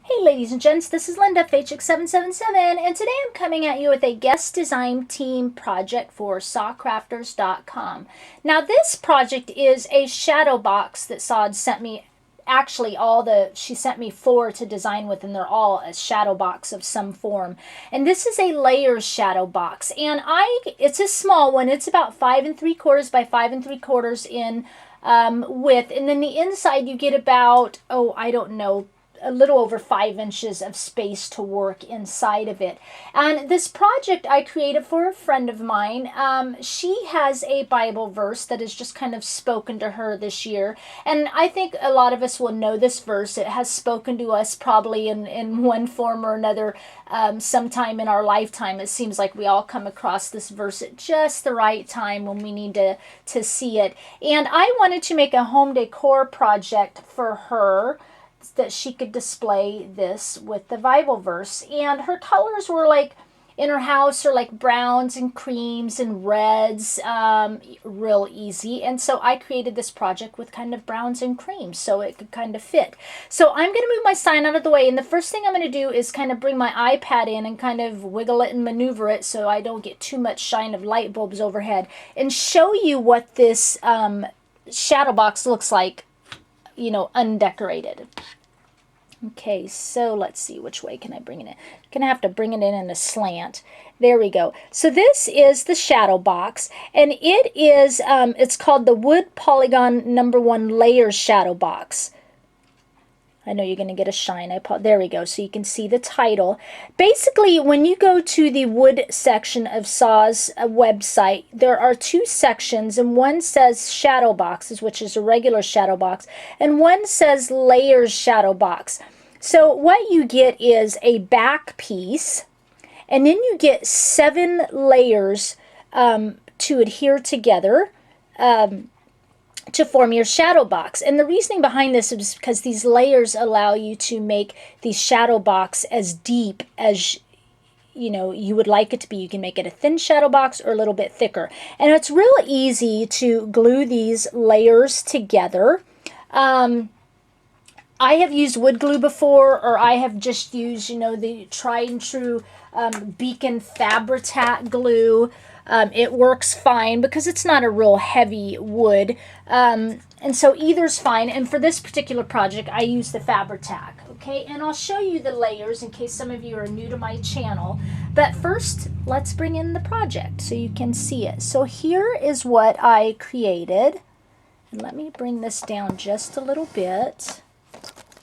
Hey ladies and gents, this is Linda, Chic777, and today I'm coming at you with a guest design team project for Sacrafters.com. Now this project is a shadow box that Sod sent me. Actually, she sent me 4 to design with, and they're all a shadow box of some form. And this is a layers shadow box, and it's a small one. It's about 5 3/4 by 5 3/4 in width, and then the inside you get about, I don't know, a little over 5 inches of space to work inside of it. And this project I created for a friend of mine. She has a Bible verse that has just kind of spoken to her this year. And I think a lot of us will know this verse. It has spoken to us probably in one form or another sometime in our lifetime. It seems like we all come across this verse at just the right time when we need to see it. And I wanted to make a home decor project for her that she could display this with the Bible verse. And her colors were like, in her house, are like browns and creams and reds, real easy. And so I created this project with kind of browns and creams so it could kind of fit. So I'm going to move my sign out of the way, and the first thing I'm going to do is kind of bring my iPad in and kind of wiggle it and maneuver it so I don't get too much shine of light bulbs overhead, and show you what this shadow box looks like, undecorated. Okay, so let's see, which way can I bring it in? I'm going to have to bring it in a slant. There we go. So this is the shadow box, and it is, it's called the Wood Polygon #1 Layers Shadow Box. I know you're going to get a shine. There we go. So you can see the title. Basically, when you go to the wood section of Saw's website, there are 2 sections, and one says shadow boxes, which is a regular shadow box, and one says layers shadow box. So what you get is a back piece, and then you get 7 layers to adhere together to form your shadow box. And the reasoning behind this is because these layers allow you to make the shadow box as deep as you would like it to be. You can make it a thin shadow box or a little bit thicker. And it's real easy to glue these layers together. I have used wood glue before, or I have just used, the tried and true Beacon Fabri-Tac glue. It works fine because it's not a real heavy wood. And so either's fine. And for this particular project, I use the Fabri-Tac. Okay, and I'll show you the layers in case some of you are new to my channel. But first, let's bring in the project so you can see it. So here is what I created. And let me bring this down just a little bit.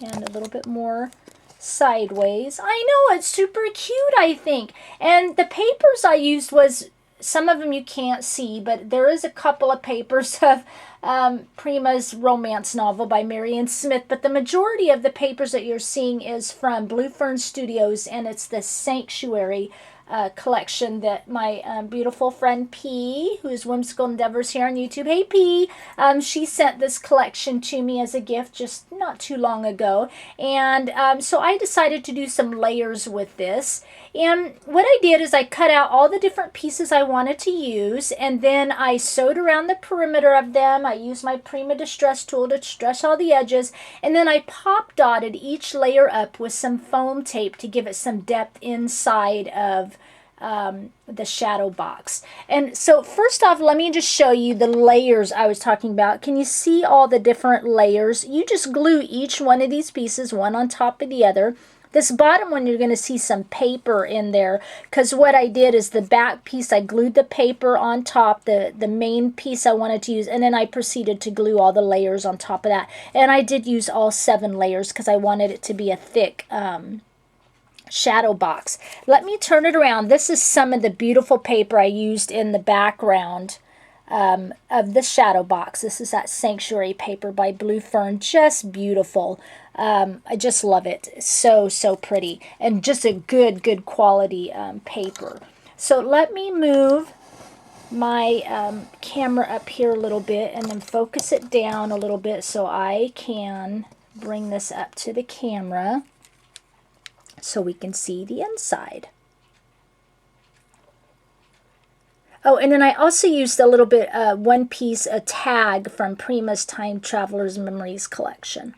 And a little bit more sideways. I know, it's super cute, I think. And the papers I used was, some of them you can't see, but there is a couple of papers of Prima's romance novel by Marian Smith, but the majority of the papers that you're seeing is from Blue Fern Studios, and it's the Sanctuary collection that my beautiful friend P, who's Whimsical Endeavors here on YouTube, hey P, she sent this collection to me as a gift just not too long ago. And so I decided to do some layers with this. And what I did is I cut out all the different pieces I wanted to use, and then I sewed around the perimeter of them. I used my Prima Distress tool to distress all the edges, and then I pop dotted each layer up with some foam tape to give it some depth inside of the shadow box. And so first off, let me just show you the layers I was talking about. Can you see all the different layers? You just glue each one of these pieces one on top of the other. This bottom one, you're going to see some paper in there, because what I did is the back piece, I glued the paper on top, the main piece I wanted to use, and then I proceeded to glue all the layers on top of that. And I did use all 7 layers because I wanted it to be a thick shadow box. Let me turn it around. This is some of the beautiful paper I used in the background of the shadow box. This is that Sanctuary paper by Blue Fern. Just beautiful. I just love it. So pretty, and just a good quality paper. So let me move my camera up here a little bit and then focus it down a little bit so I can bring this up to the camera so we can see the inside. Oh, and then I also used a little bit, one piece, a tag from Prima's Time Traveler's Memories collection.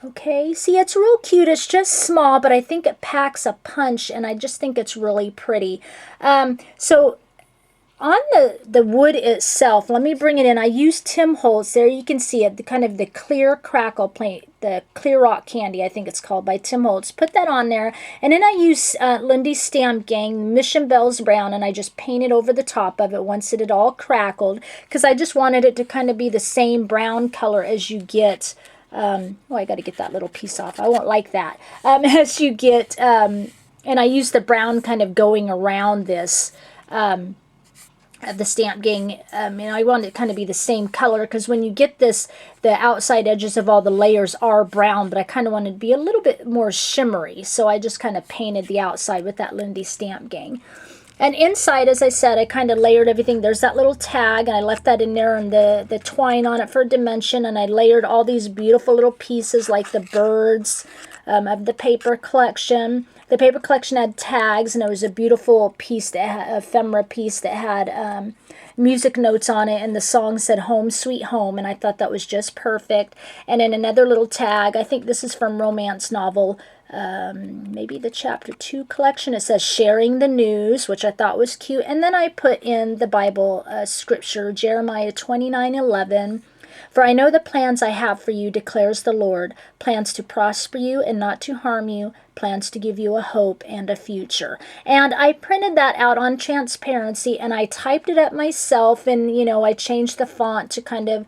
Okay, see, it's real cute. It's just small, but I think it packs a punch, and I just think it's really pretty. So on the wood itself, let me bring it in. I used Tim Holtz. There you can see it, the kind of the clear crackle paint, the clear rock candy, I think it's called, by Tim Holtz. Put that on there, and then I use Lindy's Stamp Gang Mission Bells Brown, and I just painted over the top of it once it had all crackled, because I just wanted it to kind of be the same brown color as you get. Oh, I got to get that little piece off. I won't like that. As you get, and I use the brown kind of going around this. The Stamp Gang, and I want it to kind of be the same color, because when you get this, the outside edges of all the layers are brown, but I kind of wanted to be a little bit more shimmery, so I just kind of painted the outside with that Lindy Stamp Gang. And inside, as I said, I kind of layered everything. There's that little tag, and I left that in there, and the twine on it for dimension, and I layered all these beautiful little pieces like the birds of the paper collection. The paper collection had tags, and it was a beautiful piece, that had, ephemera piece that had music notes on it, and the song said Home Sweet Home, and I thought that was just perfect. And then another little tag, I think this is from Romance Novel, maybe the chapter 2 collection. It says Sharing the News, which I thought was cute. And then I put in the Bible scripture, Jeremiah 29:11. For I know the plans I have for you, declares the Lord, plans to prosper you and not to harm you, plans to give you a hope and a future. And I printed that out on transparency, and I typed it up myself, and, you know, I changed the font to kind of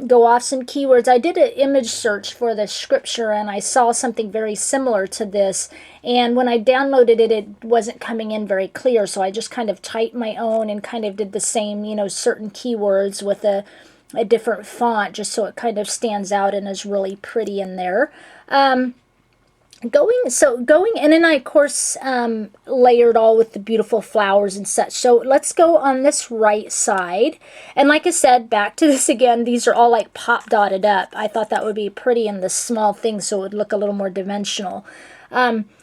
go off some keywords. I did an image search for the scripture, and I saw something very similar to this, and when I downloaded it, it wasn't coming in very clear, so I just kind of typed my own and kind of did the same, you know, certain keywords with a different font, just so it kind of stands out and is really pretty in there. Going, and then I, of course, layered all with the beautiful flowers and such. So let's go on this right side. And like I said, back to this again, these are all like pop dotted up. I thought that would be pretty in the small thing, so it would look a little more dimensional.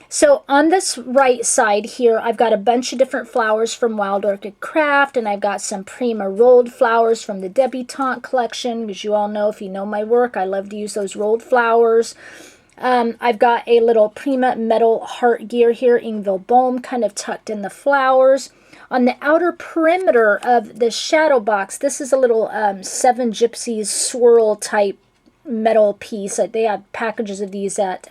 So on this right side here, I've got a bunch of different flowers from Wild Orchid Craft, and I've got some Prima rolled flowers from the Debutante collection, because you all know, if you know my work, I love to use those rolled flowers. I've got a little Prima metal heart gear here, Ingville Bohm, kind of tucked in the flowers. On the outer perimeter of the shadow box, this is a little Seven Gypsies swirl type metal piece. They have packages of these at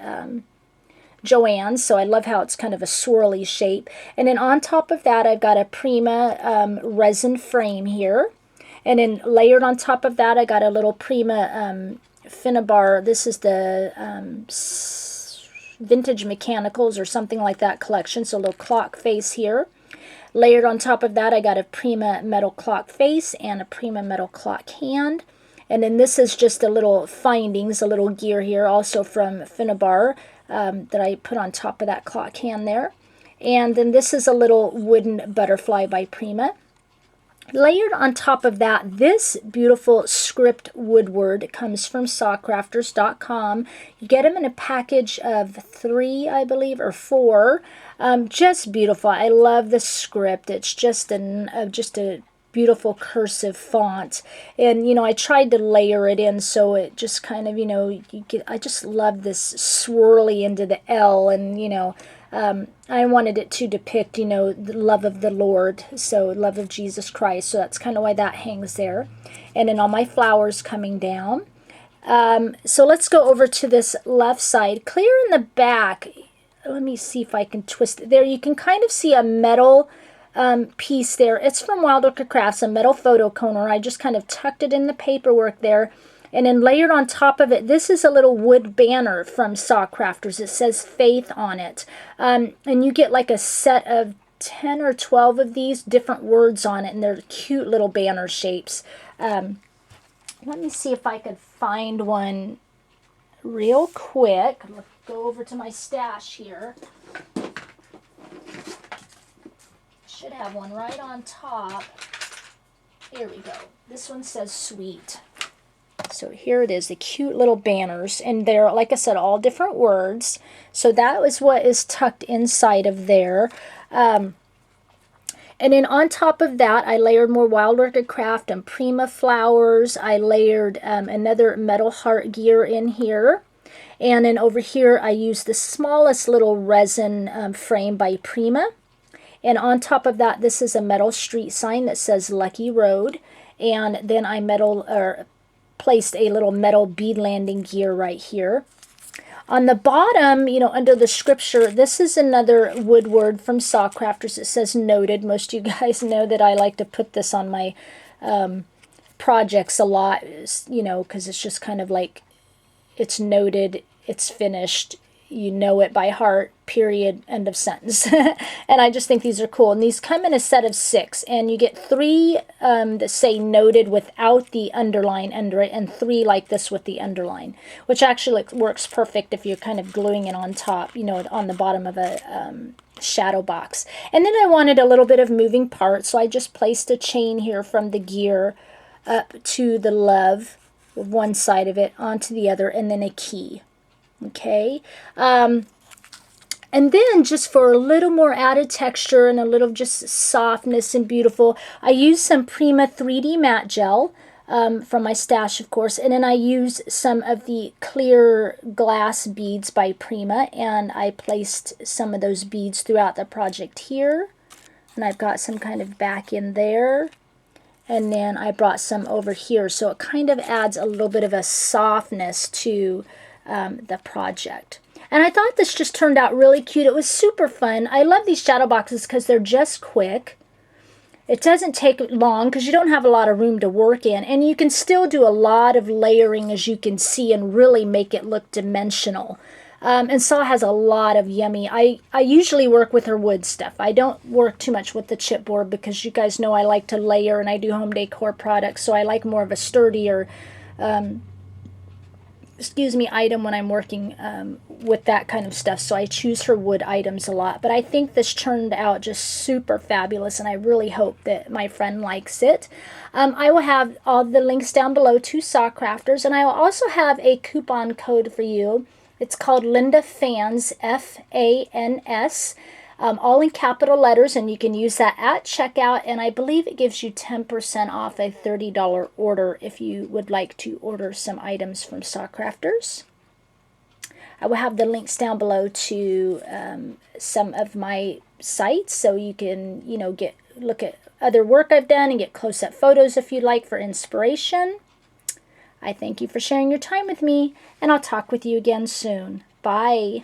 Joann's, so I love how it's kind of a swirly shape. And then on top of that, I've got a Prima resin frame here. And then layered on top of that, I got a little Prima Finnabar. This is the Vintage Mechanicals or something like that collection, so a little clock face here. Layered on top of that, I got a Prima metal clock face and a Prima metal clock hand. And then this is just a little findings, a little gear here, also from Finnabar, that I put on top of that clock hand there. And then this is a little wooden butterfly by Prima. Layered on top of that, this beautiful script woodward comes from Sacrafters.com. You get them in a package of 3, I believe, or 4. Just beautiful. I love the script. It's just a beautiful cursive font, and you know, I tried to layer it in so it just kind of, you know, you get, I just love this swirly into the L, and you know, I wanted it to depict, you know, the love of the Lord, so love of Jesus Christ, so that's kind of why that hangs there. And then all my flowers coming down. So let's go over to this left side. Clear in the back, let me see if I can twist it. There you can kind of see a metal piece there. It's from Wild Orchid Crafts, a metal photo coner. I just kind of tucked it in the paperwork there. And then layered on top of it, this is a little wood banner from Sacrafters. It says Faith on it. And you get like a set of 10 or 12 of these different words on it, and they're cute little banner shapes. Let me see if I could find one real quick. Let's go over to my stash here. Should have one right on top. Here we go. This one says Sweet. So here it is, the cute little banners, and they're, like I said, all different words. So that was what is tucked inside of there. And then on top of that, I layered more Wild Orchid Craft and Prima flowers. I layered another metal heart gear in here. And then over here, I use the smallest little resin frame by Prima. And on top of that, this is a metal street sign that says Lucky Road. And then I placed a little metal bead landing gear right here. On the bottom, you know, under the scripture, this is another wood word from Sacrafters. It says noted. Most of you guys know that I like to put this on my projects a lot, you know, because it's just kind of like, it's noted, it's finished, you know it by heart, period, end of sentence. And I just think these are cool. And these come in a set of 6, and you get 3 that say noted without the underline under it, and 3 like this with the underline, which actually works perfect if you're kind of gluing it on top, you know, on the bottom of a shadow box. And then I wanted a little bit of moving parts, so I just placed a chain here from the gear up to the love, one side of it onto the other, and then a key. Okay, and then just for a little more added texture and a little just softness and beautiful, I use some Prima 3D matte gel from my stash, of course, and then I use some of the clear glass beads by Prima, and I placed some of those beads throughout the project here, and I've got some kind of back in there. And then I brought some over here, so it kind of adds a little bit of a softness to the project. And I thought this just turned out really cute. It was super fun. I love these shadow boxes because they're just quick. It doesn't take long because you don't have a lot of room to work in. And you can still do a lot of layering, as you can see, and really make it look dimensional. And Saw has a lot of yummy. I usually work with her wood stuff. I don't work too much with the chipboard because you guys know I like to layer and I do home decor products. So I like more of a sturdier item when I'm working with that kind of stuff. So I choose her wood items a lot. But I think this turned out just super fabulous, and I really hope that my friend likes it. I will have all the links down below to Sacrafters, and I will also have a coupon code for you. It's called Linda Fans, F-A-N-S. All in capital letters, and you can use that at checkout, and I believe it gives you 10% off a $30 order if you would like to order some items from Sacrafters. I will have the links down below to some of my sites, so you can, you know, look at other work I've done and get close-up photos if you'd like for inspiration. I thank you for sharing your time with me, and I'll talk with you again soon. Bye.